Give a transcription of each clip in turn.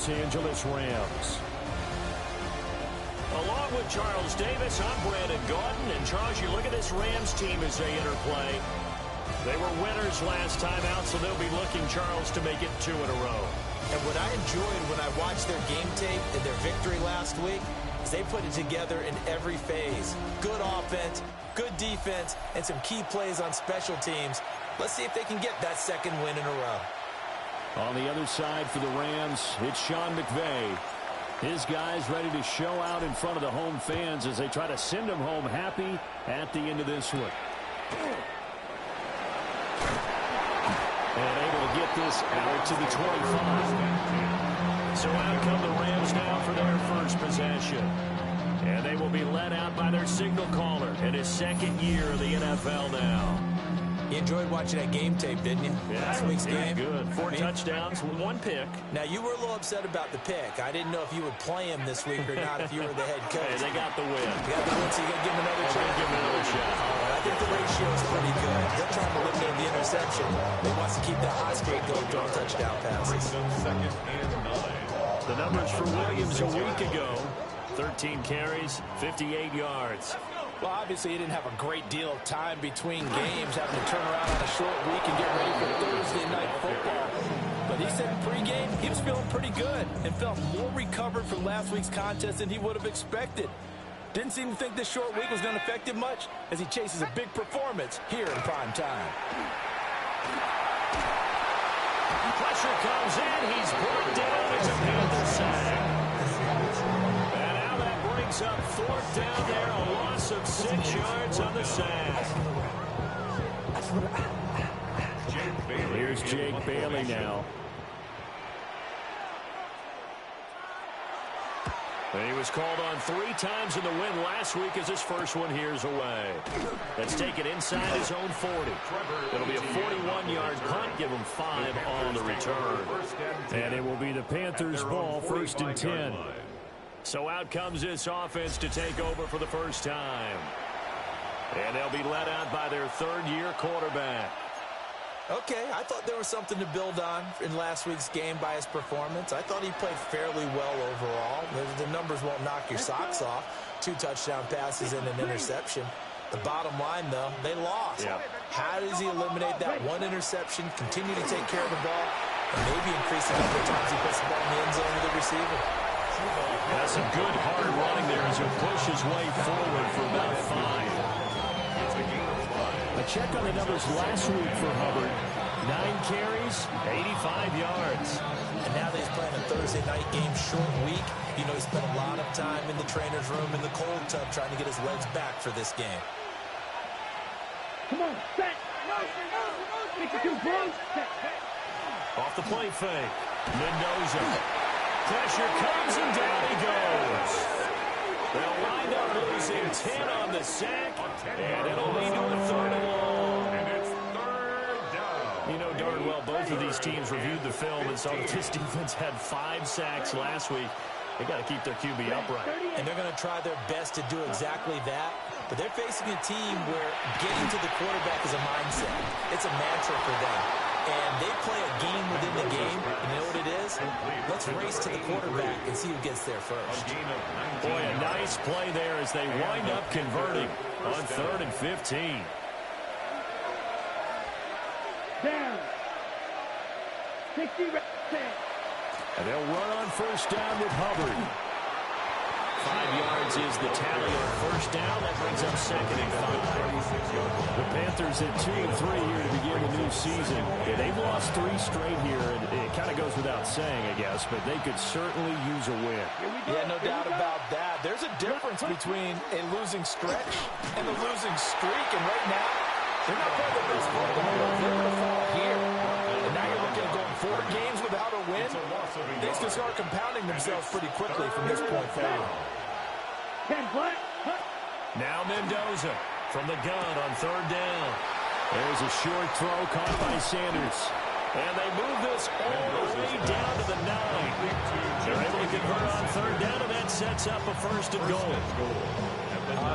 Los Angeles Rams. Along with Charles Davis, I'm Brandon Gaudin. And Charles, you look at this Rams team as they interplay. They were winners last time out, so they'll be looking, Charles, to make it 2 in a row. And what I enjoyed when I watched their game tape and their victory last week is they put it together in every phase. Good offense, good defense, and some key plays on special teams. Let's see if they can get that second win in a row. On the other side for the Rams, it's Sean McVay. His guys ready to show out in front of the home fans as they try to send them home happy at the end of this one. And able to get this out to the 25. So out come the Rams now for their first possession. And they will be led out by their signal caller in his second year of the NFL now. You enjoyed watching that game tape, didn't you? Yeah, last week's game. Good. 4 touchdowns, 1 pick. Now, you were a little upset about the pick. I didn't know if you would play him this week or not if you were the head coach. Hey, they got the win. They got the win, so you got to give him another shot. Give him another shot. I think the ratio is pretty good. They're trying to eliminate the interception. They wants to keep that hot streak going, throwing touchdown passes. Second and 9. The numbers for Williams a week ago. 13 carries, 58 yards. Well, obviously, he didn't have a great deal of time between games, having to turn around on a short week and get ready for Thursday night football. But he said pregame he was feeling pretty good and felt more recovered from last week's contest than he would have expected. Didn't seem to think this short week was going to affect him much as he chases a big performance here in prime time. Pressure comes in. He's brought down. It's a Panther sack. And now that brings up 4th down there. A loss of 6 yards on the sack. Here's Jake Bailey now. And he was called on 3 times in the win last week as his first one here's away. That's taken inside his own 40. It'll be a 41-yard punt, give him 5 on the return. And it will be the Panthers' ball, 1st and 10. So out comes this offense to take over for the first time. And they'll be led out by their 3rd-year quarterback. Okay, I thought there was something to build on in last week's game by his performance. I thought he played fairly well overall. The numbers won't knock your socks off. 2 touchdown passes and an interception. The bottom line, though, they lost. Yeah. How does he eliminate that 1 interception, continue to take care of the ball, and maybe increase the number of times he puts the ball in the end zone with the receiver? That's some good hard running there as he'll push his way forward for about 5. A check on the numbers last week for Hubbard. 9 carries, 85 yards. And now that he's playing a Thursday night game, short week, you know he spent a lot of time in the trainer's room in the cold tub trying to get his legs back for this game. Come on, set. Off the play fake. Mendoza. Pressure comes and down he goes. They'll wind up losing 10 on the sack, and it'll lead to a 3rd and long. And it's 3rd down. You know darn well both of these teams reviewed the film and saw that this defense had 5 sacks last week. They got to keep their QB upright. And they're going to try their best to do exactly that. But they're facing a team where getting to the quarterback is a mindset. It's a mantra for them. And they play a game within the game. And you know what it is? Let's race to the quarterback and see who gets there first. Boy, a nice play there as they wind up converting on 3rd and 15. Down. 60 reps. And they'll run on 1st down with Hubbard. 5 yards is the tally on 1st down. That brings up 2nd and 5. The Panthers at 2 and 3 here to begin the new season. Yeah, they've lost 3 straight here, and it kind of goes without saying, I guess, but they could certainly use a win. Yeah, no doubt about that. There's a difference between a losing stretch and a losing streak, and right now, they're not playing the best football. They're going to fall here. And now you're looking at going 4 games without a win. Things can start compounding themselves pretty quickly from this point forward. Now Mendoza from the gun on 3rd down. There's a short throw caught by Sanders. And they move this all the way down to the 9. They're able to convert on 3rd down, and that sets up a 1st and goal.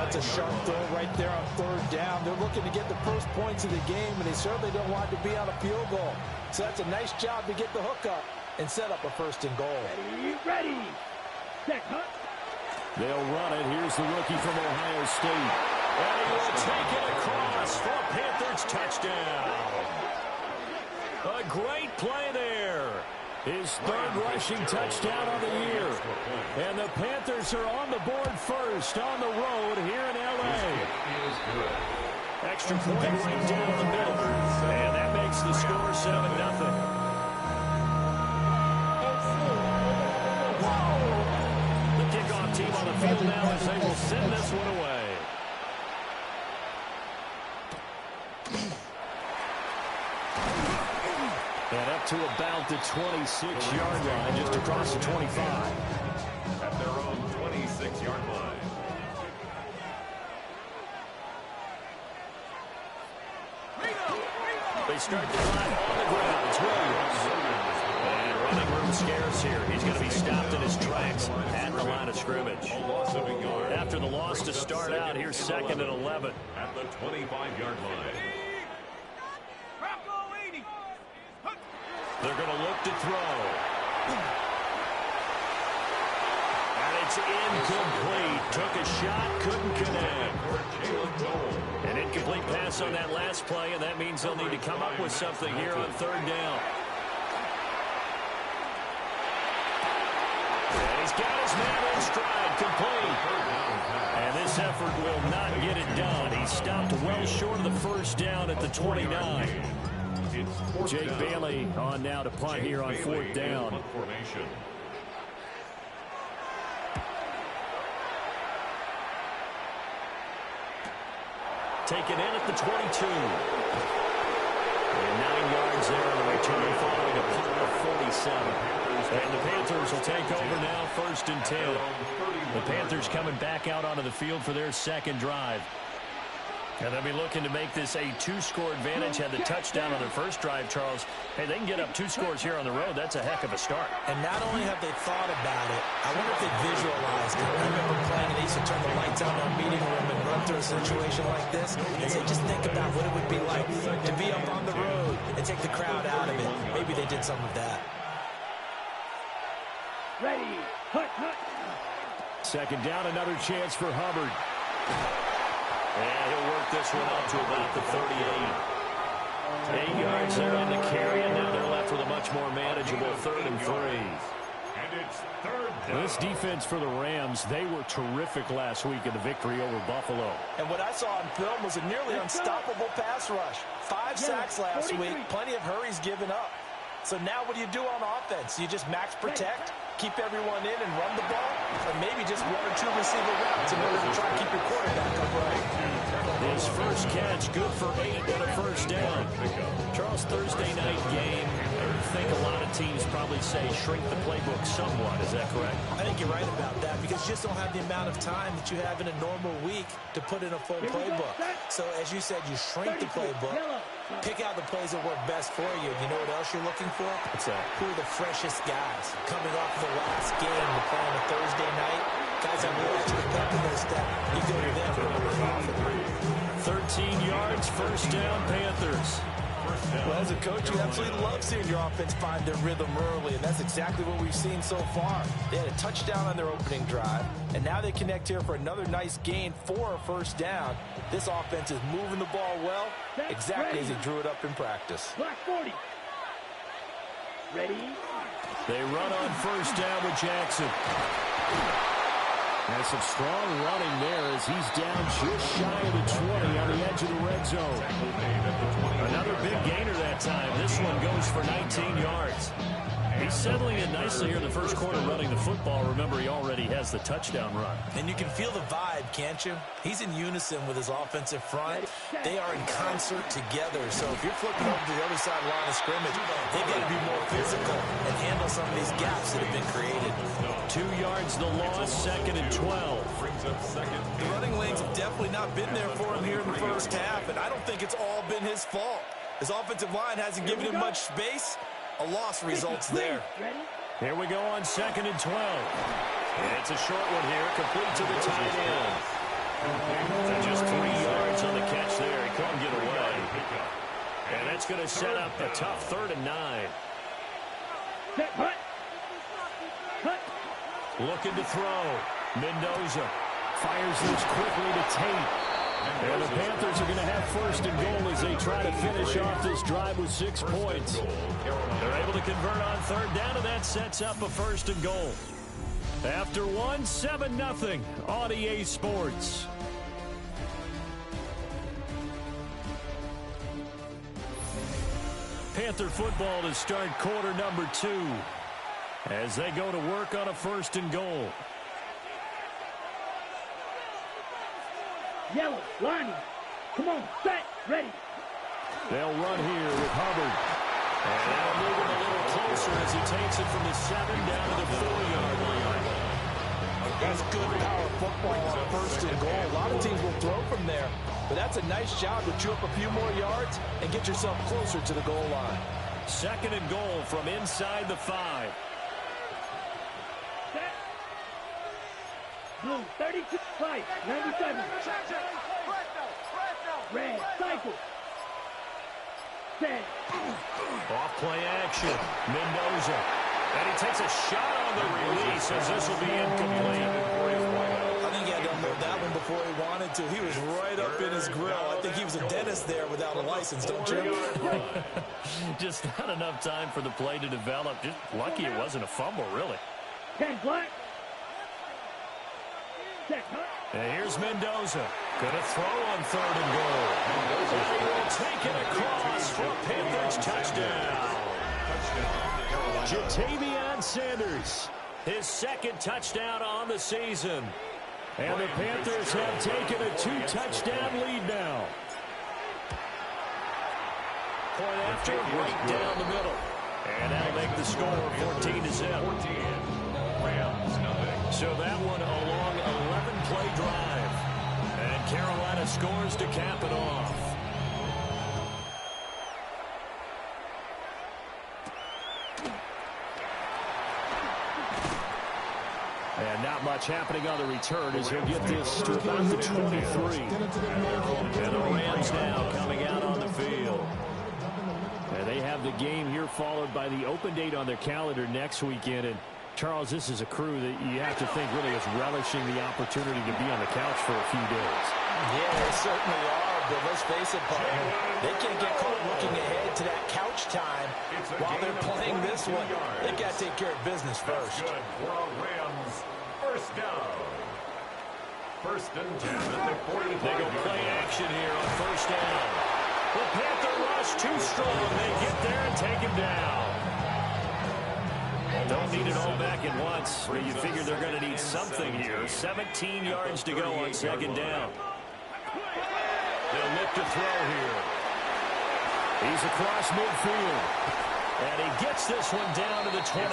That's a sharp throw right there on 3rd down. They're looking to get the first points of the game, and they certainly don't want to be on a field goal. So that's a nice job to get the hook up. and set up a 1st and goal. Ready. Set, huh? They'll run it. Here's the rookie from Ohio State. And he will take it across for a Panthers touchdown. A great play there. His 3rd rushing touchdown of the year. And the Panthers are on the board first on the road here in L.A. Extra point right down the middle. And that makes the score 7-0. The kickoff team on the field now as they will send this one away. And up to about the 26-yard line, just across the 25. At their own 26-yard line. They start the drive on the ground. It's Williams. And running room scarce here. He's going to be stopped in his tracks at the line of scrimmage. After the loss to start out, here's 2nd and 11. At the 25-yard line. They're going to look to throw. And it's incomplete. Took a shot, couldn't connect. An incomplete pass on that last play, and that means they'll need to come up with something here on 3rd down. And he's got his man in stride, complete. And this effort will not get it done. He stopped well short of the 1st down at the 29. Jake Bailey on now to punt here on 4th down. Taken in at the 22. And 9 yards there on the return following a punt of 47. And the Panthers will take over now, 1st and 10. The Panthers coming back out onto the field for their 2nd drive. And they'll be looking to make this a 2-score advantage. Had the touchdown on their 1st drive, Charles. Hey, they can get up 2 scores here on the road. That's a heck of a start. And not only have they thought about it, I wonder if they visualized it. I remember playing, and they used to turn the lights on in our meeting room and run through a situation like this and say, just think about what it would be like to be up on the road and take the crowd out of it. Maybe they did some of that. Ready. Hut, hut. 2nd down, another chance for Hubbard. And he'll work this one up to about the 38. 8 yards there on the carry, and now they're left with a much more manageable 3rd and 3. And it's 3rd down. This defense for the Rams, they were terrific last week in the victory over Buffalo. And what I saw on film was a nearly unstoppable pass rush. 5 sacks last week, plenty of hurries given up. So now what do you do on offense? You just max protect, keep everyone in and run the ball, or maybe just 1 or 2 receiver routes in order to try and keep your quarterback upright. His first catch, good for 8 and a 1st down. Charles, Thursday night game, I think a lot of teams probably say shrink the playbook somewhat. Is that correct? I think you're right about that because you just don't have the amount of time that you have in a normal week to put in a full playbook. So as you said, you shrink the playbook, pick out the plays that work best for you. You know what else you're looking for? What's that? Who are the freshest guys coming off the last game to play on a Thursday night? Guys have a little extra pep in their step. You go to them more often. 13 yards, 1st down, Panthers. Well, as a coach, you absolutely love seeing your offense find their rhythm early, and that's exactly what we've seen so far. They had a touchdown on their opening drive, and now they connect here for another nice gain for a 1st down. This offense is moving the ball well, exactly as he drew it up in practice. Black 40. Ready. They run on 1st down with Jackson. And some strong running there as he's down just shy of the 20 on the edge of the red zone. Another big gainer that time. This one goes for 19 yards. He's settling in nicely here in the 1st quarter running the football. Remember, he already has the touchdown run. And you can feel the vibe, can't you? He's in unison with his offensive front. They are in concert together. So if you're flipping over to the other side line of scrimmage, they've got to be more physical and handle some of these gaps that have been created. 2 yards the loss, 2nd and 12. The running lanes have definitely not been there for him here in the 1st half, and I don't think it's all been his fault. His offensive line hasn't given him much space. A loss results there. Here we go on 2nd and 12. And it's a short one here, complete to the tight end. And just 3 yards on the catch there. He couldn't get away. And that's going to set up a tough 3rd and 9. Set, hut. Hut. Looking to throw. Mendoza fires this quickly to Tate. And the Panthers are going to have first and goal as they try to finish off this drive with 6 points. They're able to convert on third down, and that sets up a first and goal. After one, 7-0 on EA Sports. Panther football to start quarter number 2 as they go to work on a first and goal. Yellow, lining. Come on, set, ready. They'll run here with Hubbard. And that'll move him a little closer as he takes it from the 7 down to the 4-yard line. That's good power football on first and goal. A lot of teams will throw from there, but that's a nice job to chew up a few more yards and get yourself closer to the goal line. Second and goal from inside the 5. Set. Blue, 32, 5, 97. Red, cycle. Set. Off play action. Mendoza. And he takes a shot on the release as this will be incomplete. I think he had to unload that one before he wanted to. He was right up in his grill. I think he was a dentist there without a license, don't you? Just not enough time for the play to develop. Just lucky it wasn't a fumble, really. 10 black. Set, hut. And here's Mendoza. Gonna throw on third and goal. And he will take it across for a Panthers touchdown. Jatavion Sanders, his second touchdown on the season. And the Panthers have taken a 2-touchdown lead now. Point after, right down the middle. And that'll make the score 14-0. So that one a long 11-play drive. And Carolina scores to cap it off. And not much happening on the return as he'll get this to about the 23. And the Rams now coming out on the field. And they have the game here followed by the open date on their calendar next weekend. And Charles, this is a crew that you have to think really is relishing the opportunity to be on the couch for a few days. Yeah, they certainly are, but let's face it, partner. They can't get caught looking ahead to that couch time while they're playing this one. They got to take care of business first. Rams, first down. First and 10 at the 40. They go play action here on first down. The Panther rush too strong. They get there and take him down. Don't need it all back at once, but you figure they're going to need something here. 17 yards to go on second down. They'll look to throw here. He's across midfield. And he gets this one down to the 24.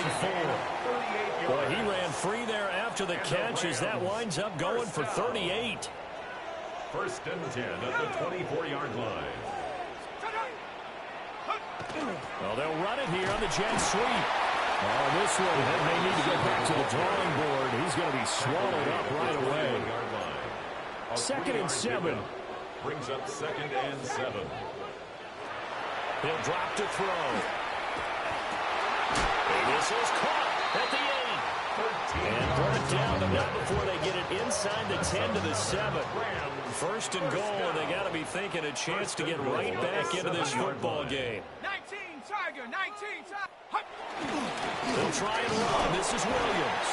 Boy, he ran free there after the catch as that winds up going for 38. First and 10 at the 24-yard line. Well, they'll run it here on the jet sweep. Oh, this one, they may need to get back to the drawing board. He's going to be swallowed up right away. Second and 7. Brings up second and 7. He'll drop to throw. And this is caught at the 8. And brought down, but not before they get it inside the 10 to the 7. First and goal, and they got to be thinking a chance to get right back into this football game. 19 Tiger, 19 Tiger. They'll try and run. This is Williams.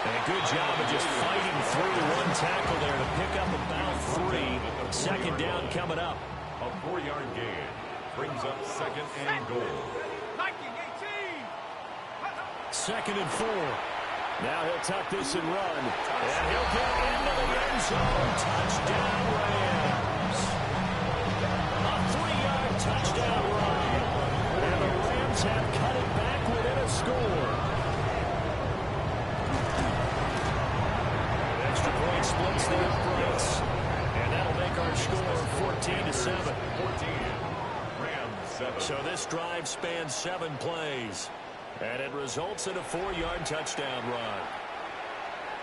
And a good job of just fighting through one tackle there to pick up about 3. Second down coming up. A 4-yard gain brings up second and goal. 19, 18. Second and 4. Now he'll tuck this and run. And he'll get into the end zone. Touchdown, Rams. A 3-yard touchdown run. And the Rams have cut it back within a score. An extra point splits the uprights. And that'll make our score 14-7. 14. Rams 7. So this drive spans 7 plays. And it results in a 4-yard touchdown run.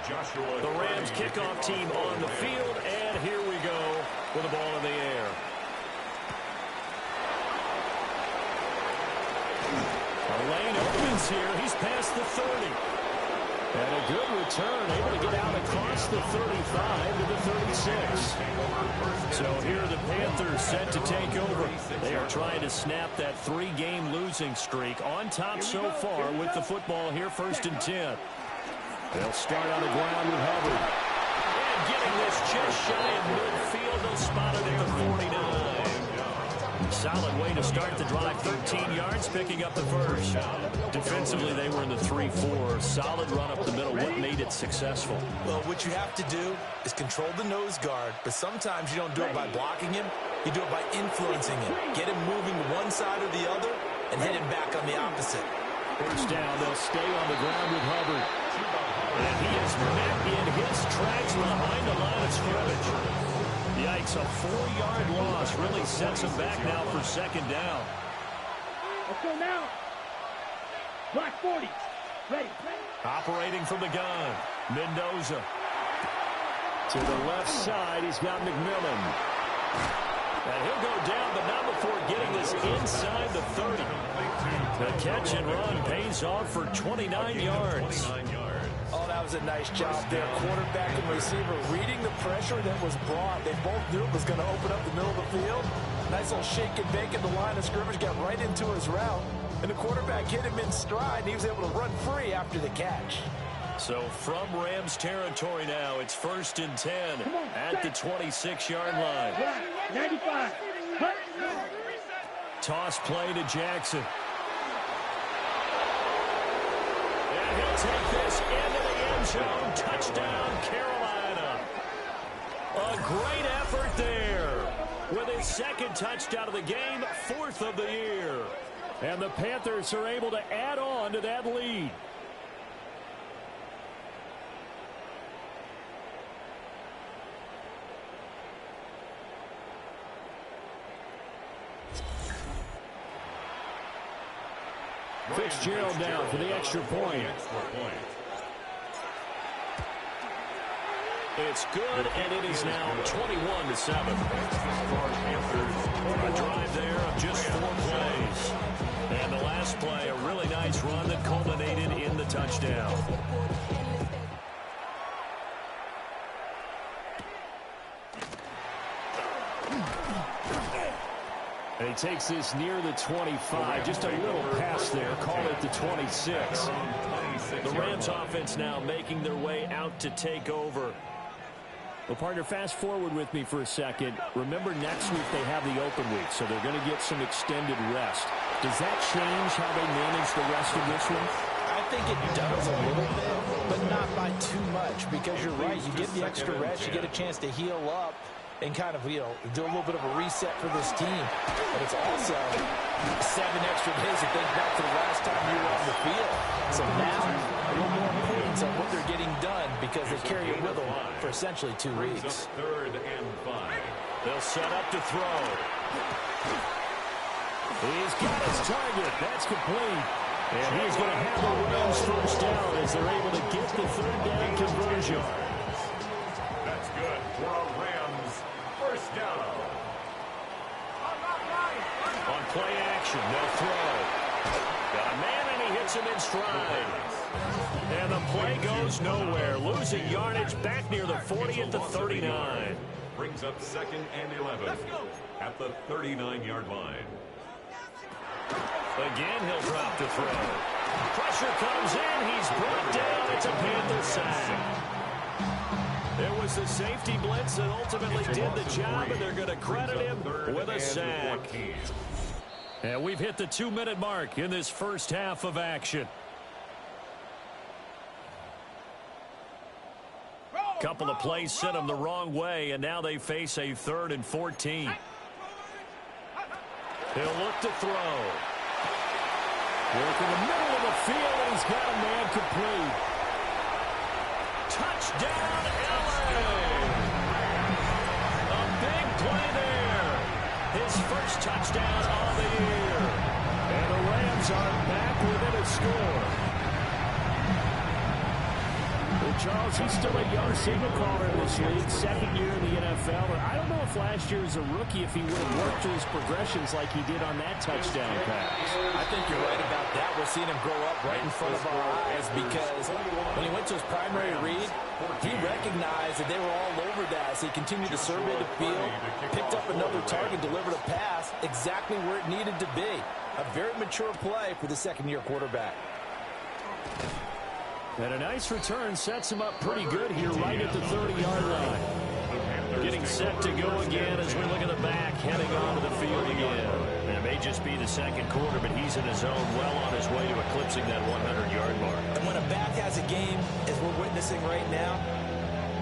Joshua. The Rams kickoff team on the field, and here we go with the ball in the air. Well, The lane opens here. He's past the 30. And a good return, able to get out across the 35 to the 36. So here are the Panthers set to take over. They are trying to snap that 3-game losing streak. On top so far with the football here, 1st and 10. They'll start on the ground with Hubbard. And getting this just shy of midfield. They'll spot it at the 49. Solid way to start the drive, 13 yards, picking up the first. Defensively, they were in the 3-4. Solid run up the middle. What made it successful? Well, what you have to do is control the nose guard, but sometimes you don't do it by blocking him. You do it by influencing him. Get him moving to one side or the other and hit him back on the opposite. First down, they'll stay on the ground with Hubbard. And he is met in his tracks behind the line of scrimmage. Yikes, a 4-yard loss really sets him back now for 2nd down. Let's go now. Black 40. Ready. Operating from the gun, Mendoza. To the left side, he's got McMillan. And he'll go down, but not before getting this inside the 30. The catch and run pays off for 29 yards. Oh, that was a nice job there. Quarterback and receiver reading the pressure that was brought. They both knew it was going to open up the middle of the field. Nice little shake and bake in the line of scrimmage, got right into his route. And the quarterback hit him in stride, and he was able to run free after the catch. So from Rams territory now, it's 1st and 10 at the 26-yard line. 95. Toss play to Jackson. And he'll take this into the end zone. Touchdown, Carolina. A great effort there. With his 2nd touchdown of the game, 4th of the year. And the Panthers are able to add on to that lead. Fitzgerald down for the extra point. It's good, and it is now 21-7. A drive there of just 4 plays. And the last play, a really nice run that culminated in the touchdown. And he takes this near the 25. Just a little pass there. Call it the 26. The Rams offense now making their way out to take over. Well, partner, fast forward with me for a second. Remember, next week they have the open week, so they're going to get some extended rest. Does that change how they manage the rest of this one? I think it does a little bit, but not by too much, because you're right. You get the extra rest. You get a chance to heal up and kind of, do a little bit of a reset for this team. But it's also 7 extra days to think back to the last time you were on the field. So now, a little more importance on what they're getting done because they carry it with them for essentially 2 weeks. 3rd and 5. They'll set up to throw. He's got his target. That's complete. And he's going to have the Rams first down as they're able to get the 3rd down conversion. That's good for a Rams first down. On play action, they'll throw. Got a man, and he hits him in stride. And the play goes nowhere. Losing yardage back near the 40 at the 39. Brings up 2nd and 11 at the 39-yard line. Again, he'll drop the throw. Pressure comes in. He's brought down. It's a Panther sack. It was the safety blitz that ultimately did the job, and they're going to credit him with a sack. And we've hit the 2-minute mark in this first half of action. Couple of plays sent them the wrong way, and now they face a 3rd and 14. He'll look to throw. Work in the middle of the field, and he's got a man complete. Touchdown, LA! A big play there. His first touchdown of the year. And the Rams are back within a score. Charles, he's still a young signal caller in this league, second year in the NFL. And I don't know if last year as a rookie, if he would have worked through his progressions like he did on that touchdown pass. I think you're right about that. We're seeing him grow up right in front of our eyes because when he went to his primary read, he recognized that they were all over that as he continued to survey the field, picked up another target, delivered a pass exactly where it needed to be. A very mature play for the second-year quarterback. And a nice return sets him up pretty good here right at the 30-yard line. Getting set to go again as we look at the back heading onto the field again. And it may just be the second quarter, but he's in his zone well on his way to eclipsing that 100-yard mark. And when a back has a game, as we're witnessing right now,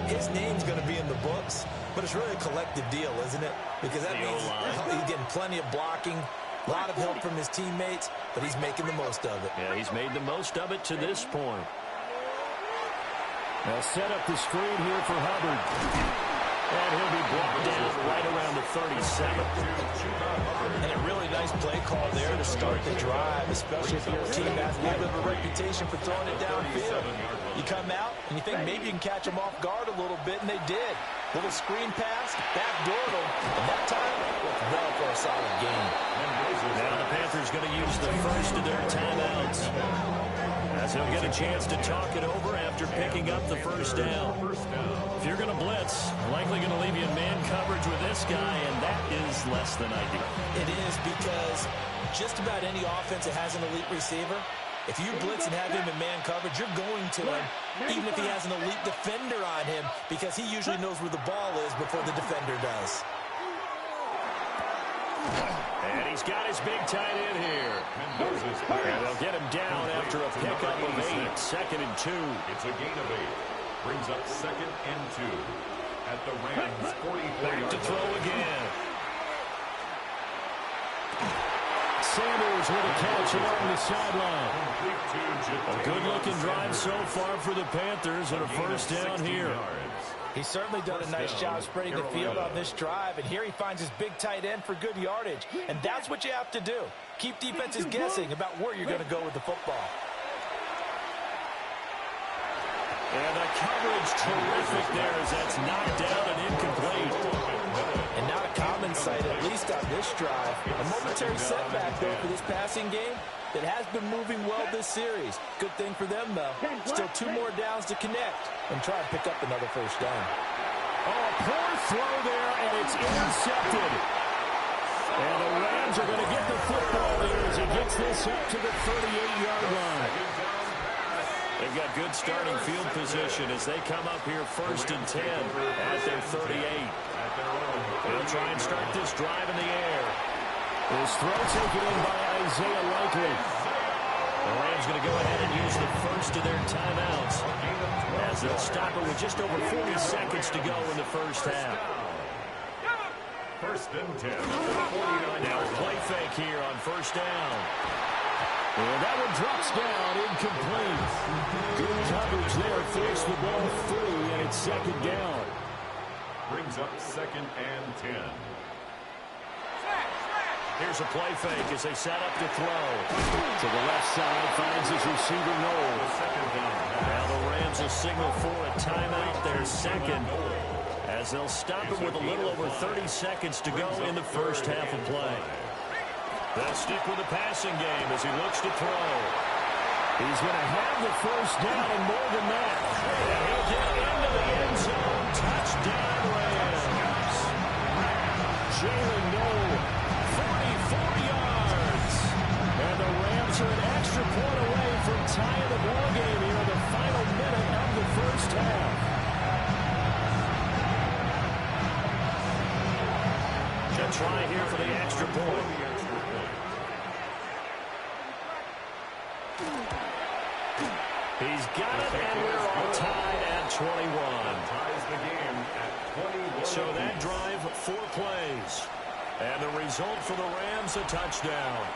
his name's going to be in the books, but it's really a collective deal, isn't it? Because that means he's getting plenty of blocking, a lot of help from his teammates, but he's making the most of it. Yeah, he's made the most of it to this point. They'll set up the screen here for Hubbard. And he'll be blocked down right around the 37. And a really nice play call there to start the drive, especially if your team has a little bit of a reputation for throwing it downfield. You come out and you think maybe you can catch them off guard a little bit, and they did. Little screen pass, backdoored them, and that time worked well for a solid game. Now the Panthers going to use the first of their timeouts, as he'll get a chance to talk it over after picking up the first down. If you're going to blitz, likely going to leave you in man coverage with this guy, and that is less than ideal. It is because just about any offense that has an elite receiver, if you blitz and have him in man coverage, you're going to him, even if he has an elite defender on him, because he usually knows where the ball is before the defender does. And he's got his big tight end here. And they'll get him down after a pickup of 8, 2nd and 2. It's a gain of 8. Brings up 2nd and 2 at the Rams' 44-yard To throw again. Sanders with a catch along the sideline. A good-looking drive so far for the Panthers and a first down here. He's certainly done a nice job spreading the field on this drive, and here he finds his big tight end for good yardage. And that's what you have to do. Keep defenses guessing about where you're going to go with the football. And the coverage terrific there as that's knocked down and incomplete. And not a common sight, at least on this drive. A momentary setback, though, for this passing game that has been moving well this series. Good thing for them, though. Still 2 more downs to connect and try and pick up another first down. Oh, a poor throw there, and it's intercepted. And the Rams are going to get the football there as he gets this up to the 38-yard line. They've got good starting field position as they come up here 1st and 10 at their 38. They'll try and start this drive in the air. His throw taken in by Isaiah Likely. The Rams going to go ahead and use the first of their timeouts as they'll stop it with just over 40 seconds to go in the first half. 1st and 10. Now play fake here on first down. And that one drops down, incomplete. Good coverage there, forced the ball through, and it's 2nd down. Brings up 2nd and 10. Here's a play fake as they set up to throw. To the left side, finds his receiver Noel. Now the Rams will signal for a timeout, their second, as they'll stop it with a little over 30 seconds to go in the first half of play. They'll stick with the passing game as he looks to throw. He's going to have the first down and more than that. And he'll get into the end zone. Touchdown, Rams. Jalen Noel, 44 yards. And the Rams are an extra point away from tying the ball game here in the final minute of the first half. Should try here for the extra point. He's got it, and we're all tied at 21. Ties the game at 21. So that drive, 4 plays. And the result for the Rams, a touchdown.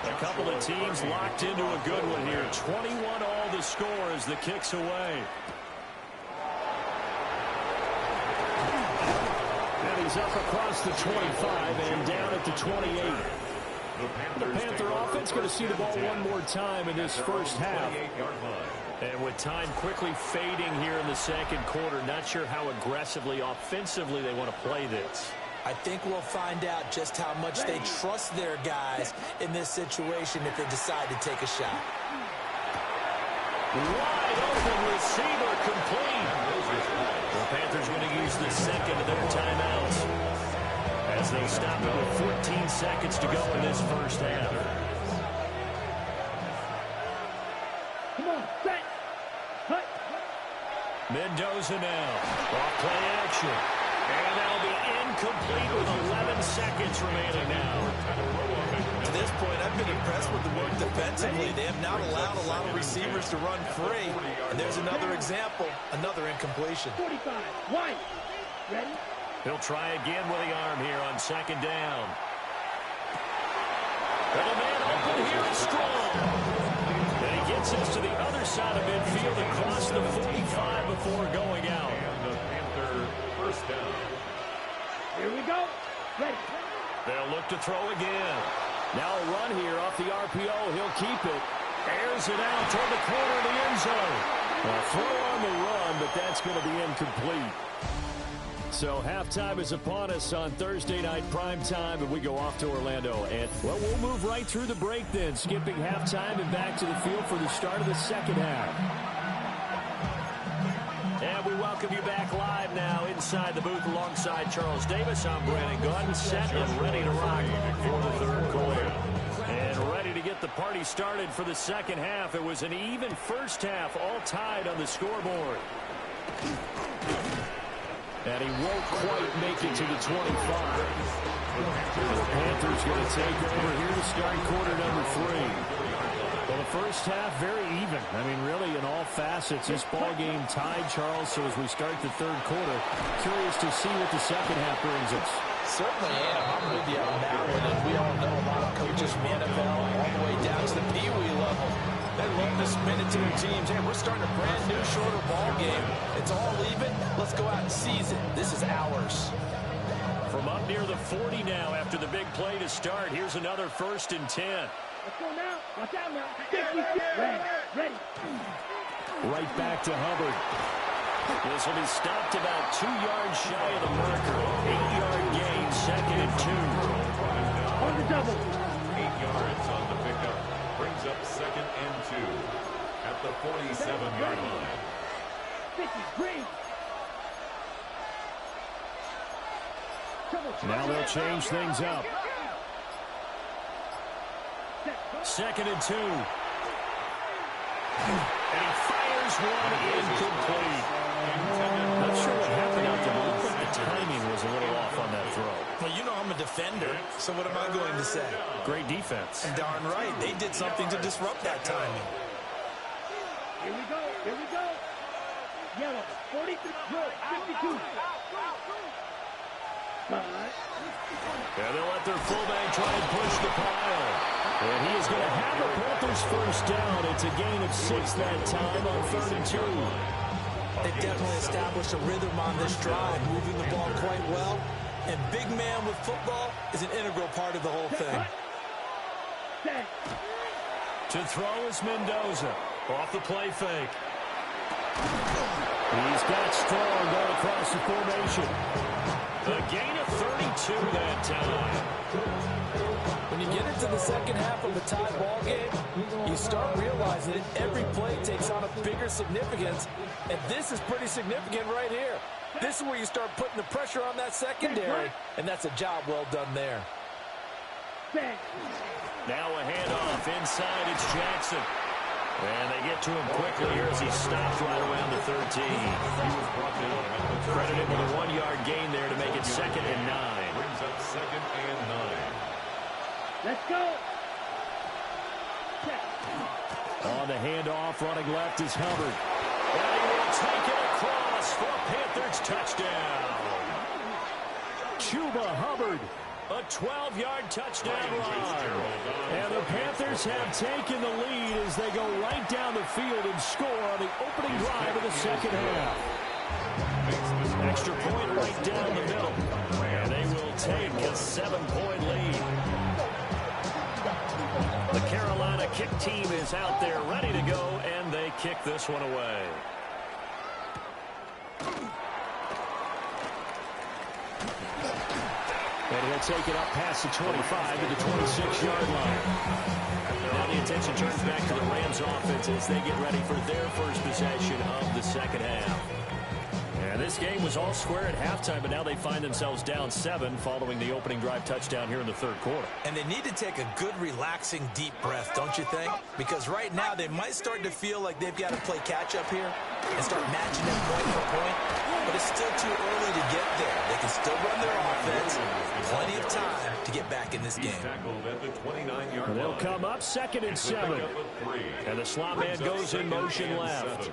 A couple of teams locked into a good one here. 21 all the score as the kick's away. And he's up across the 25 and down at the 28. The Panther offense going to see the ball one more time in this first half. And with time quickly fading here in the second quarter, not sure how aggressively, offensively they want to play this. I think we'll find out just how much they trust their guys in this situation if they decide to take a shot. Wide open receiver complete. The Panthers going to use the second of their timeouts as they stop it with 14 seconds to go in this first half. Come on, set. Cut. Mendoza now. Off play action. And that'll be incomplete with 11 seconds remaining now. To this point, I've been impressed with the work defensively. They have not allowed a lot of receivers to run free. And there's another example, another incompletion. 45. One. Ready? He'll try again with the arm here on second down. And the man open here is strong. And he gets us to the other side of midfield across the 45 before going out. And the Panther first down. Here we go. Ready. They'll look to throw again. Now a run here off the RPO. He'll keep it. Airs it out toward the corner of the end zone. A throw on the run, but that's going to be incomplete. So halftime is upon us on Thursday night primetime, and we go off to Orlando. And, well, we'll move right through the break then, skipping halftime and back to the field for the start of the second half. And we welcome you back live now inside the booth alongside Charles Davis. I'm Brandon Gordon, set and ready to rock for the third quarter. And ready to get the party started for the second half. It was an even first half, all tied on the scoreboard. And he won't quite make it to the 25. The Panthers going to take over here to start quarter number 3. Well, the first half, very even. I mean, really, in all facets, this ball game tied, Charles. So as we start the third quarter, curious to see what the second half brings us. Certainly am. I'm with you on that one. And we all know a lot of coaches from the NFL all the way down to the Pee Wee level. They love to spin it to their teams. Hey, we're starting a brand new, shorter ball game. It's all even. Let's go out and seize it. This is ours. From up near the 40 now after the big play to start, here's another 1st and 10. Let's go now. Watch out now. 56. Ready. Right back to Hubbard. This will be stopped about 2 yards shy of the marker. 8-yard gain, 2nd and 2. On the double. 8 yards on the pickup. Brings up 2nd and 2 at the 47-yard line. 50. Green. Now they'll change things up. 2nd and 2. And he fires one incomplete. Not sure what happened out there, but the timing was a little off on that throw. Well, you know I'm a defender, so what am I going to say? Great defense. And darn right, they did something to disrupt that timing. Here we go. Yellow. 43. 52. And they'll let their fullback try and push the pile. And he is going to have the Panthers first down. It's a gain of 6 that time on 3rd and 2. They definitely established a rhythm on this drive, moving the ball quite well. And big man with football is an integral part of the whole thing. To throw is Mendoza. Off the play fake. He's got Strong going across the formation. A gain of 32 that time. When you get into the second half of a tie ball game, you start realizing that every play takes on a bigger significance, and this is pretty significant right here. This is where you start putting the pressure on that secondary, and that's a job well done there. Now a handoff inside. It's Jackson. And they get to him quickly here as he stops right around the 13. Credited with a 1-yard gain there to make it 2nd and 9. Brings up 2nd and 9. Let's go. On the handoff, running left is Hubbard. And he will take it across for a Panthers touchdown. Chuba Hubbard. A 12-yard touchdown run. And the Panthers have taken the lead as they go right down the field and score on the opening drive of the second half. Extra point right down the middle. And they will take a 7-point lead. The Carolina kick team is out there ready to go, and they kick this one away. And he'll take it up past the 25 to the 26-yard line. Now the attention turns back to the Rams offense as they get ready for their first possession of the second half. And this game was all square at halftime, but now they find themselves down 7 following the opening drive touchdown here in the third quarter. And they need to take a good, relaxing, deep breath, don't you think? Because right now they might start to feel like they've got to play catch-up here and start matching them point for point. But it's still too early to get there. They can still run their offense. Plenty of time to get back in this game. They'll come up 2nd and 7. And the slot man goes in motion left.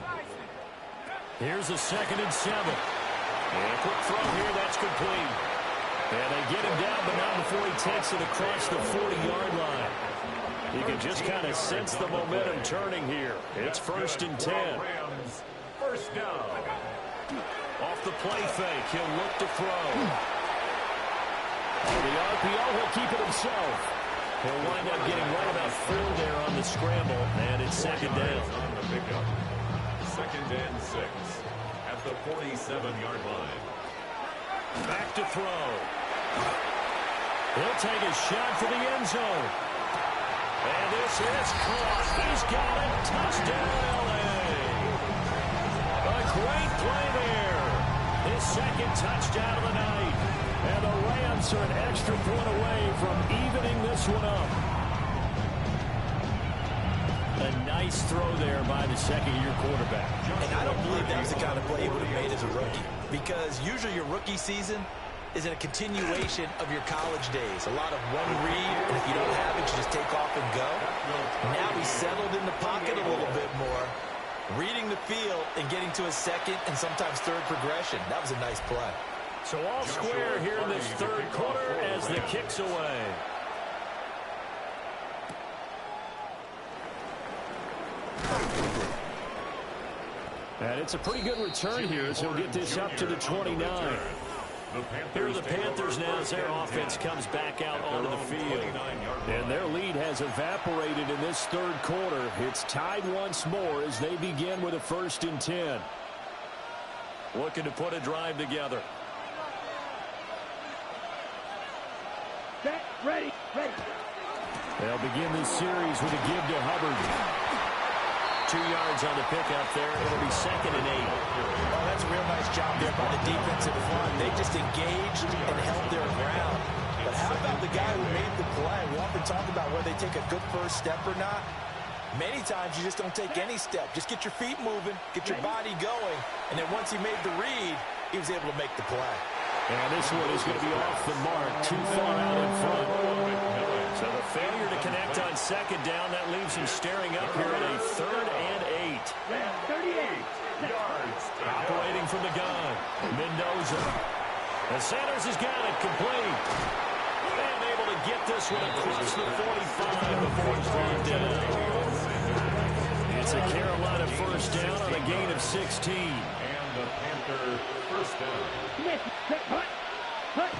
Here's a 2nd and 7. And a quick throw here, that's complete. And they get him down, but not before he takes it across the 40-yard line. You can just kind of sense the momentum turning here. It's 1st and 10. First down. Off the play fake, he'll look to throw. The RPO, he'll keep it himself. He'll wind up getting right about 4 there on the scramble, and it's 2nd down. 2nd and 6 at the 47-yard line. Back to throw. He'll take a shot for the end zone. And this is caught. He's got it. Touchdown, L.A. A great play there. His 2nd touchdown of the night. And the Rams are an extra point away from evening this one up. A nice throw there by the second-year quarterback. And I don't believe that was the kind of play he would have made as a rookie. Because usually your rookie season is in a continuation of your college days. A lot of one read, and if you don't have it, you just take off and go. Now he's settled in the pocket a little bit more, reading the field and getting to his 2nd and sometimes 3rd progression. That was a nice play. So all square here in this third quarter as the kick's away. And it's a pretty good return here as he'll get this up to the 29. Here are the Panthers now as their offense comes back out onto the field. And their lead has evaporated in this third quarter. It's tied once more as they begin with a 1st and 10. Looking to put a drive together. Set, ready. They'll begin this series with a give to Hubbard. 2 yards on the pickup there. It'll be 2nd and 8. Oh, that's a real nice job there by the defensive front. They just engaged and held their ground. But how about the guy who made the play? We often talk about whether they take a good first step or not. Many times you just don't take any step. Just get your feet moving, get your body going, and then once he made the read, he was able to make the play. And this one is going to be off the mark, too far out in front. So the failure to connect on 2nd down, that leaves him staring up here at a 3rd and 8. 38 yards. Operating from the gun, Mendoza. And Sanders has got it complete. And able to get this one across the 45 before it's brought down. It's a Carolina first down on a gain of 16. And the Panther first down. Smith, hut.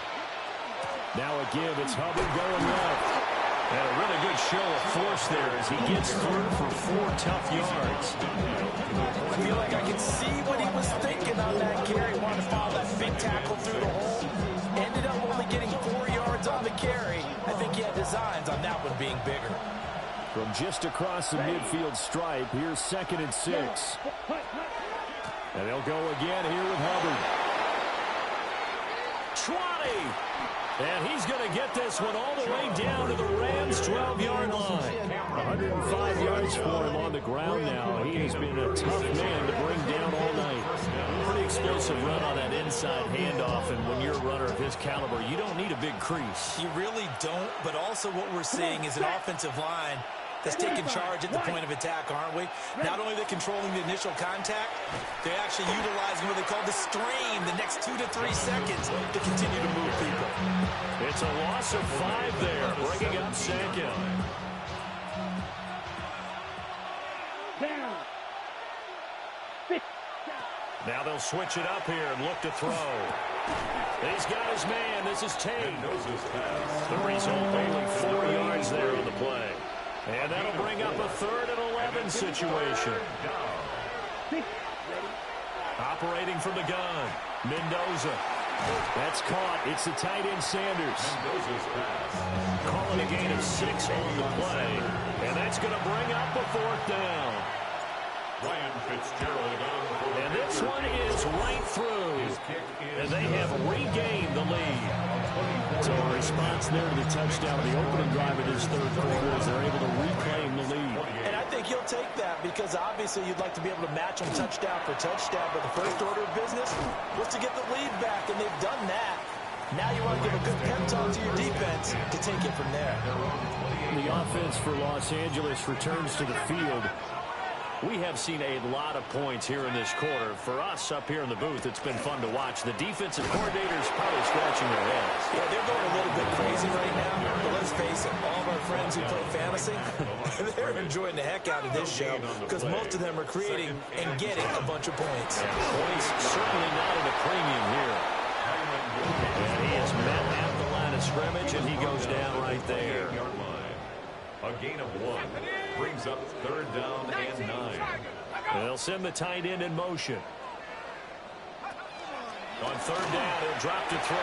Now a give, it's Hubbard going left. And a really good show of force there as he gets through for 4 tough yards. I feel like I can see what he was thinking on that carry. Wanted to follow that big tackle through the hole. Ended up only getting 4 yards on the carry. I think he had designs on that one being bigger. From just across the midfield stripe, here's 2nd and 6. And they'll go again here with Hubbard. 20! And he's going to get this one all the way down to the Rams' 12-yard line. 105 yards for him on the ground now. He has been a tough man to bring down all night. Pretty explosive run on that inside handoff, and when you're a runner of his caliber, you don't need a big crease. You really don't, but also what we're seeing is an offensive line that's taking charge at the point of attack, aren't we? Not only are they controlling the initial contact, they're actually utilizing what they call the strain the next 2 to 3 seconds to continue to move people. It's a loss of 5 there, bringing up 2nd. Down. Now they'll switch it up here and look to throw. He's got his man. This is Tate. The result, only 4 yards there on the play. And that'll bring up a 3rd and 11 situation. Operating from the gun, Mendoza. That's caught. It's the tight end Sanders. Calling a gain of 6 on the play. And that's going to bring up a 4th down. Ryan Fitzgerald on for the And this one is right through. And they have regained the lead. So a response there to the touchdown of the opening drive of this 3rd quarter as they're able to reclaim the lead. And I think he'll take that because obviously you'd like to be able to match them touchdown for touchdown, but the first order of business was to get the lead back, and they've done that. Now you want to give a good pep talk to your defense to take it from there. The offense for Los Angeles returns to the field. We have seen a lot of points here in this quarter. For us up here in the booth, it's been fun to watch. The defensive coordinators probably scratching their heads. Yeah, they're going a little bit crazy right now. But let's face it, all of our friends who play fantasy, they're enjoying the heck out of this show because most of them are creating and getting a bunch of points. And points certainly not at a premium here. And he is met at the line of scrimmage, and he goes down right there. A gain of 1 brings up 3rd down and 9. They'll send the tight end in motion. On 3rd down, he'll drop to throw.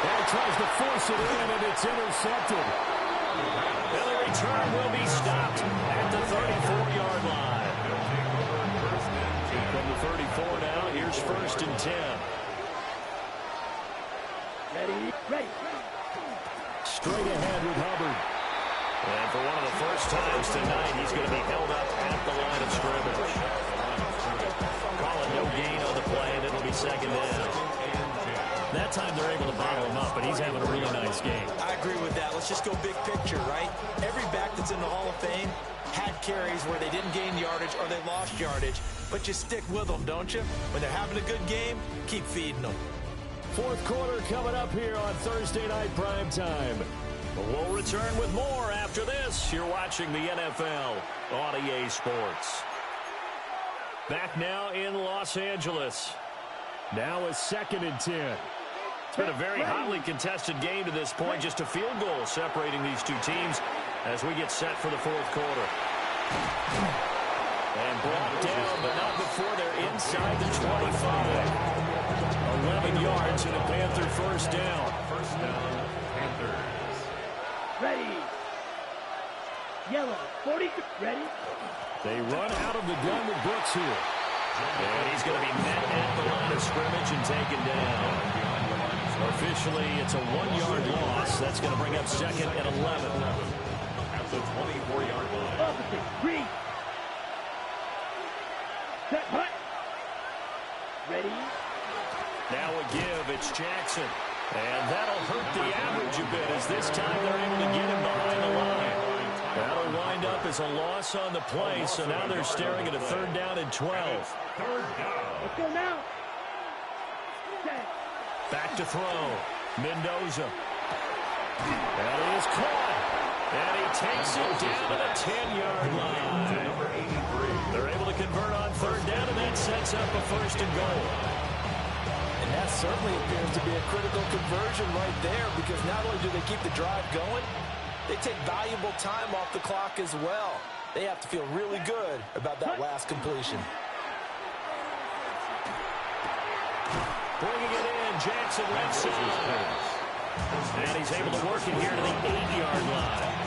And he tries to force it in, and it's intercepted. And the return will be stopped at the 34-yard line. From the 34 now, here's 1st and 10. Ready. Straight ahead with Hubbard. And for one of the first times tonight, he's going to be held up at the line of scrimmage. Calling no gain on the play, and it'll be 2nd down. That time they're able to bottle him up, but he's having a really nice game. I agree with that. Let's just go big picture, right? Every back that's in the Hall of Fame had carries where they didn't gain yardage or they lost yardage, but you stick with them, don't you? When they're having a good game, keep feeding them. 4th quarter coming up here on Thursday Night Prime Time. We'll return with more after this. You're watching the NFL on EA Sports. Back now in Los Angeles. Now a 2nd and 10. It's been a very hotly contested game to this point. Just a field goal separating these two teams as we get set for the 4th quarter. And brought down, but not before they're inside the 25. 11 yards and a Panther 1st down. 1st down, Panthers. Ready. Yellow. 40. Ready. They run out of the gun with Brooks here. And he's going to be met at the line of scrimmage and taken down. Officially, it's a 1-yard loss. That's going to bring up 2nd and 11. At the 24-yard line. Opposite. Green. Set. Hut. Ready. Now a give. It's Jackson. And that'll hurt the average a bit as this time they're able to get him behind the line. That'll wind up as a loss on the play, so now they're staring at a 3rd down and 12. 3rd down. Let's go now. Set. Back to throw. Mendoza. That is caught. And he takes it down to the 10-yard line. Number 83. They're able to convert on 3rd down, and that sets up a 1st and goal. And that certainly appears to be a critical conversion right there because not only do they keep the drive going, they take valuable time off the clock as well. They have to feel really good about that last completion. Bringing it in, Jackson left side. And he's able to work it here to the 8-yard line.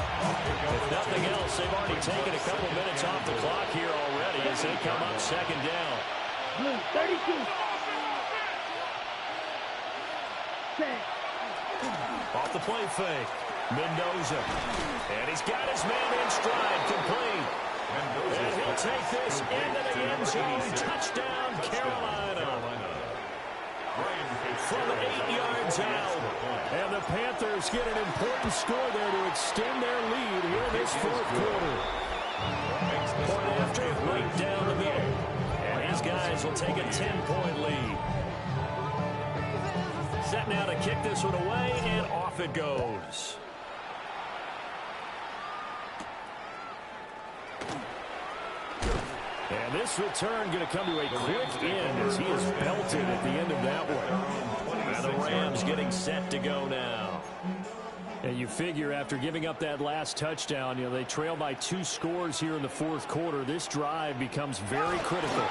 If nothing else, they've already taken a couple minutes off the clock here already as they come up 2nd down. Blue. 32. Set. Off the play fake. Mendoza. And he's got his man in stride, complete. And he'll take this into the end zone. Touchdown, Carolina. From 8 yards out. And the Panthers get an important score there to extend their lead here in this 4th quarter. Point after, right down the middle. And these guys will take a 10-point lead. Set now to kick this one away, and off it goes. And this return going to come to a quick end as he is belted at the end of that one. And the Rams getting set to go now. And you figure after giving up that last touchdown, they trail by 2 scores here in the fourth quarter. This drive becomes very critical.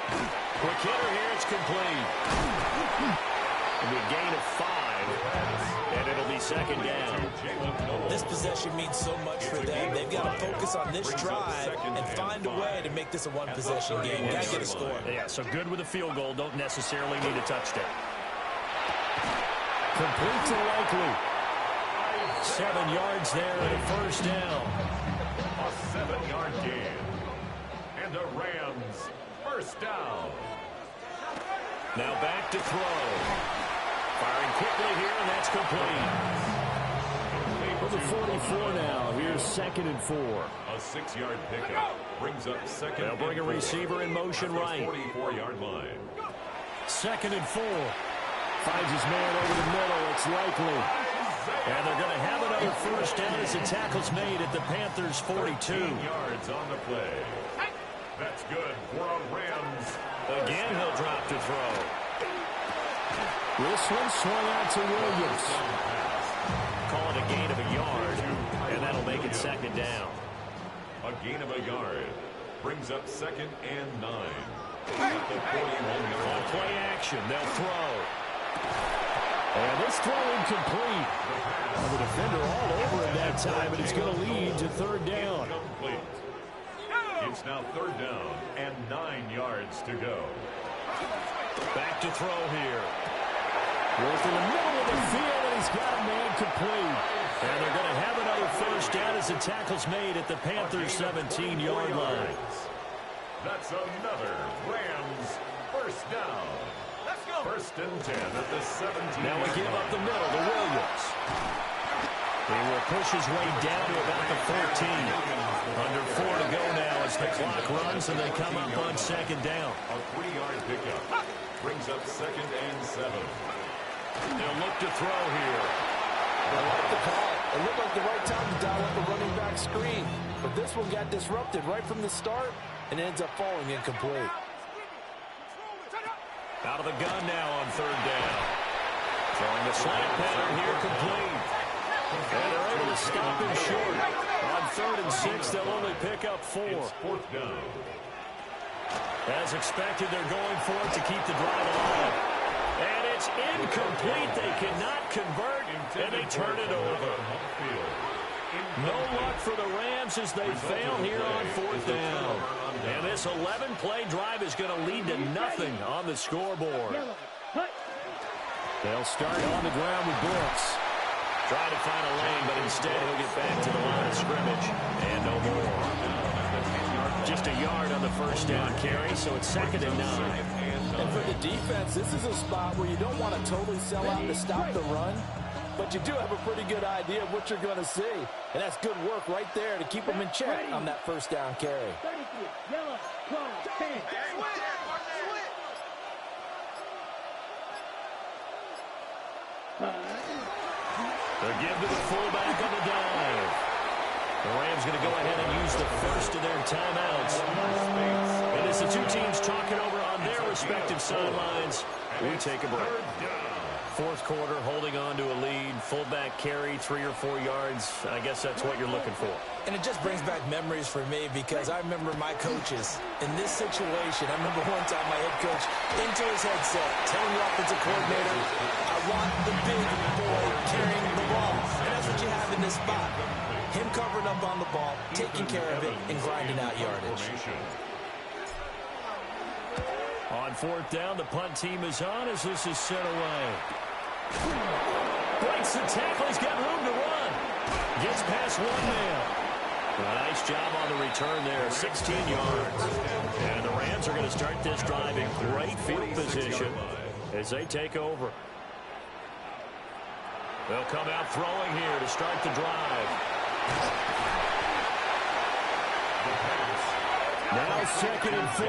Quick hitter here, it's complete. It'll be a gain of 5, and it'll be second down. This possession means so much for them. They've got to focus on this drive and find a way to make this a one-possession game. Got to get a score. Yeah, so good with a field goal. Don't necessarily need a touchdown. Complete to Likely. 7 yards there and a first down. A 7-yard gain. And the Rams first down. Now back to throw. Firing quickly here, and that's complete. For the 44 now. Here's 2nd and 4. A 6-yard pickup brings up second. They'll bring a receiver in motion right. 44-yard line. 2nd and 4. Finds his man over the middle. It's Likely. And they're going to have another first down as the tackle's made at the Panthers' 42. 13 yards on the play. That's good for a Rams. Again, he'll drop to throw. This one swung out to Williams. Call it a gain of a yard, and that'll make it second down. A gain of a yard brings up 2nd and 9. At the 41-yard On play action, they'll throw. And this throw incomplete. The defender all over it that time, and it's going to lead to 3rd down. Incomplete. It's now 3rd down and 9 yards to go. Back to throw here. Worth in the middle of the field, and he's got a man complete. And they're going to have another first down as the tackle's made at the Panthers' 17-yard line. That's another Rams first down. Let's go. 1st and 10 at the 17. Now we give up the middle to Williams. He will push his way down to about the 14. Under 4 to go now as the clock runs and they come up on 2nd down. A 3-yard pickup brings up 2nd and 7. They'll look to throw here. I like the call. It looked like the right time to dial up the running back screen. But this one got disrupted right from the start and ends up falling incomplete. Out of the gun now on 3rd down. Throwing the slant pattern here complete. And they're able to stop him short. On 3rd and 6, they'll only pick up 4. It's 4th down. As expected, they're going for it to keep the drive alive. And it's incomplete. They cannot convert, and they turn it over. No luck for the Rams as they fail here on 4th down. And this 11-play drive is going to lead to nothing on the scoreboard. They'll start on the ground with blitz. Trying to find a lane, but instead he'll get back to the line of scrimmage. And no more. Just a yard on the first down carry, so it's 2nd and 9. And for the defense, this is a spot where you don't want to totally sell out to stop the run, but you do have a pretty good idea of what you're going to see. And that's good work right there to keep them in check on that first down carry. 33, yellow, close, 10. They'll give to the fullback on the dive. The Rams going to go ahead and use the first of their timeouts. And as the two teams talking over on their respective sidelines, we take a break. 4th quarter, holding on to a lead. Fullback carry, 3 or 4 yards. I guess that's what you're looking for. And it just brings back memories for me because I remember my coaches in this situation. I remember one time my head coach into his headset telling the offensive coordinator, I want the big boy carrying the ball. And that's what you have in this spot. Him covering up on the ball, taking care of it, and grinding out yardage. On 4th down, the punt team is on as this is sent away. Breaks the tackle. He's got room to run. Gets past one man. Nice job on the return there. 16 yards. And the Rams are going to start this drive in great field position as they take over. They'll come out throwing here to start the drive. Now 2nd and 4.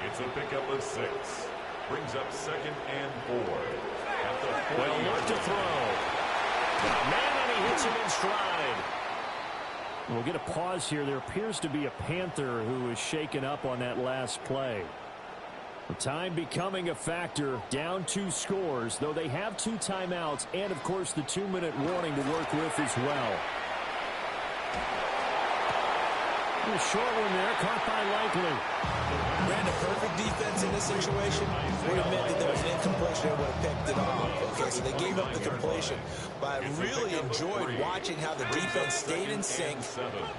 It's a pickup of 6. Brings up 2nd and 4. At the 40. Well, look to throw. Man, and he hits him in stride. We'll get a pause here. There appears to be a Panther who was shaken up on that last play. Time becoming a factor, down 2 scores, though they have 2 timeouts and, of course, the 2-minute warning to work with as well. A short one there, caught by Likely. Ran a perfect defense in this situation. Would have meant that there was an incompletion that would have picked it off. Okay, so they gave up the completion. But I really enjoyed watching how the defense stayed in sync,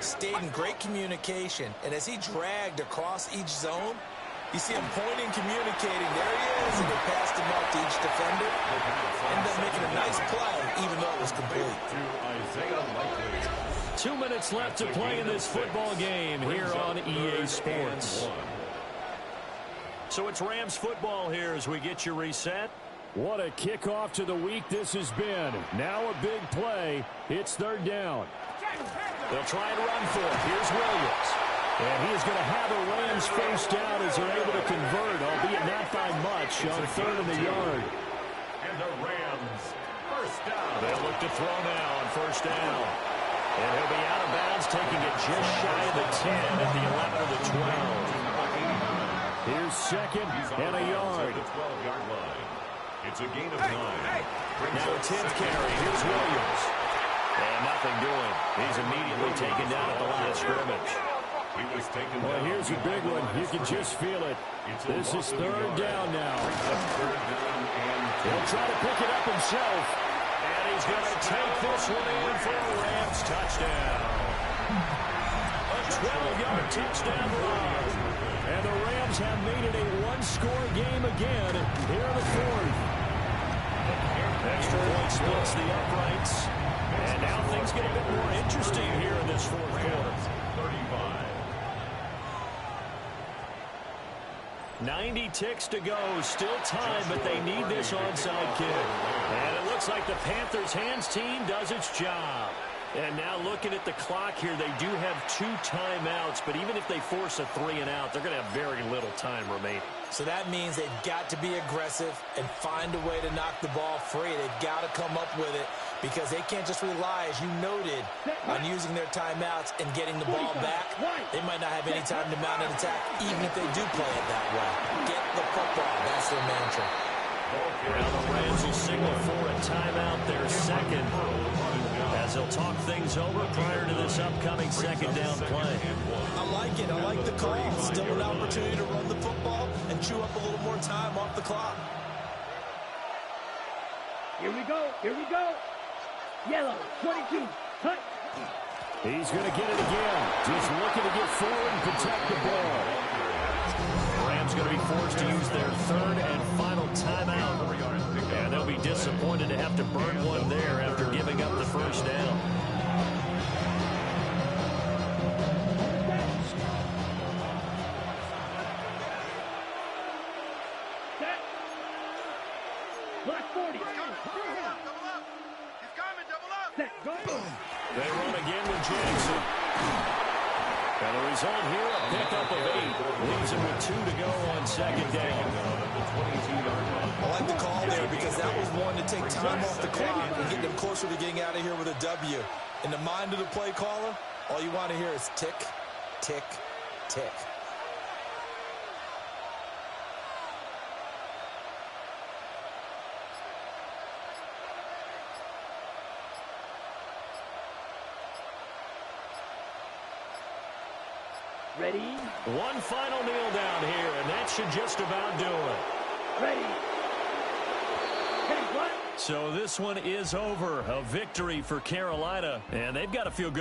stayed in great communication, and as he dragged across each zone, you see him pointing, communicating. There he is, and they passed him off to each defender. Ended up making a nice play, even though it was complete. 2 minutes left to play in this football game here on EA Sports. So it's Rams football here as we get you reset. What a kickoff to the week this has been. Now a big play. It's 3rd down. They'll try and run for it. Here's Williams. And he is going to have a Rams first down as they're able to convert, albeit not by much, on 3rd and the yard. And the Rams first down. They'll look to throw now on 1st down. And he'll be out of bounds, taking it just shy of the 10 at the 11 of the 12. Here's 2nd and a yard. 12-yard line. It's a gain of 9. Now a 10th carry. Here's Williams. And nothing doing. He's immediately taken down at the line of scrimmage. He was taken Well, down. here's a big one. You can just feel it. This is 3rd down now. He'll try to pick it up himself. And he's going to take this one in for a Rams touchdown. A 12-yard touchdown run. And the Rams have made it a 1-score game again here in the 4th. Extra point splits the uprights. And now things get a bit more interesting here in this 4th quarter. 35. 90 ticks to go. Still time, but they need this onside kick. And it looks like the Panthers' hands team does its job. And now looking at the clock here, they do have 2 timeouts, but even if they force a 3-and-out, they're going to have very little time remaining. So that means they've got to be aggressive and find a way to knock the ball free. They've got to come up with it because they can't just rely, as you noted, on using their timeouts and getting the ball back. They might not have any time to mount an attack, even if they do play it that way. Get the football. That's their mantra. Now the Rams will signal for a timeout, their 2nd, as they'll talk things over prior to this upcoming 2nd down play. I like it. I like the call. Still an opportunity to run the football and chew up a little more time off the clock. Here we go. Here we go. Yellow, 22. Cut. He's going to get it again. Just looking to get forward and protect the ball. Rams going to be forced to use their 3rd and final timeout. And they'll be disappointed to have to burn one there after giving up the 1st down. Set. Block 40. Double up. He's coming. Double up. Set. Go. They run again with Jackson. And the result here, a pickup of 8. Leaves him with 2 to go on 2nd down. I like the call there because that was one to take time off the clock and get them closer to getting out of here with a W. In the mind of the play caller, all you want to hear is tick, tick, tick. Ready. One final kneel down here, and that should just about do it. Ready. Hey, what? So this one is over. A victory for Carolina, and they've got to feel good.